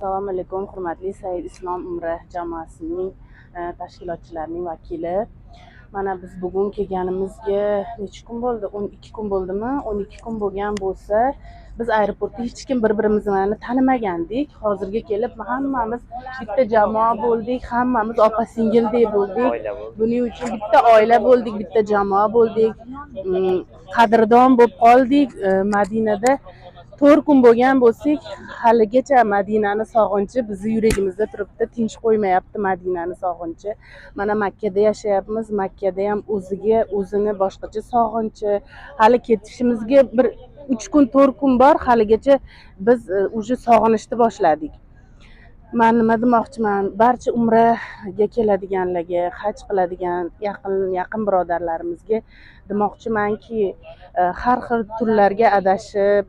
Assalomu alaykum, hurmatli Said Islom Umra jamoasining tashkilotchilarining vakili. Mana biz bugun kelganimizga necha kun bo'ldi? 12 kun bo'ldimi? 12 kun bo'lgan bo'lsa, biz aeroportda hech kim bir-birimizni tanimagandik. Hozirga kelib hammamiz bitta jamoa bo'ldik, hammamiz opa-singildek bo'ldik. Buning uchun bitta oila bo'ldik, bitta jamoa bo'ldik. Qadrdon bo'lib qoldik. Madinada 4 kun bo'lgan bo'lsak, haligacha Madinani sog'inchi bizni yuragimizda turibdi, tinch qo'ymayapti Madinani sog'inchi. Mana Makkada yashayapmiz, Makkada ham o'zini boshqacha sog'inchi. Hali ketishimizga bir 3 kun, 4 kun bor, haligacha biz uje sog'inishni boshladik. Men nima demoqchiman, barcha umraga keladiganlarga, haj qiladigan yaqin birodarlarimizga demoqchimanki, har xil turlarga adashib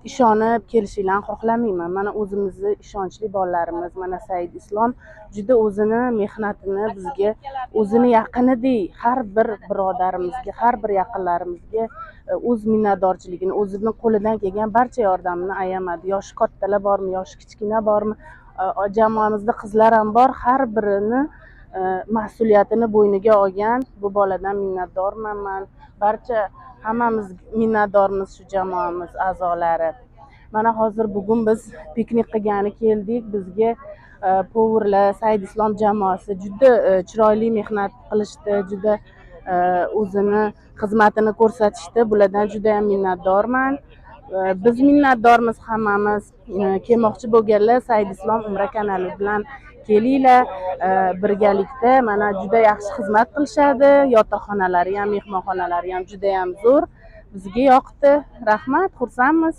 ishonib kelishinglarni xohlamayman. Mana o'zimizni ishonchli bolalarimiz, mana Said Islom juda o'zini mehnatini bizga, o'zini yaqinidek har bir birodarimizga, har bir yaqinlarimizga o'z minnatdorchiligini, o'zining qo'lidan kelgan barcha yordamini ayamadi. Yoshi kattalar bormi, yoshi kichkina bormi, jamoamizda qizlar ham bor, har birini mas'uliyatini bo'yniga olgan. Bu boladan minnatdorman men. Barcha hammamiz minnatdormiz shu jamoamiz a'zolari. Mana hozir bugun biz piknik qilgani keldik. Bizga powerlar, Said Islom jamoasi juda chiroyli mehnat qilishdi, juda o'zini xizmatini ko'rsatishdi. Bulardan juda ham minnatdorman. Biz minnatdormiz hammamiz. Kelmoqchi bo'lganlar Said Islom Umra kanali bilan kelinglar, birgalikda mana juda yaxshi xizmat qilishadi. Yotoqxonalari ham, mehmonxonalari ham juda ham zo'r. Bizga yoqdi. Rahmat, xursandmiz.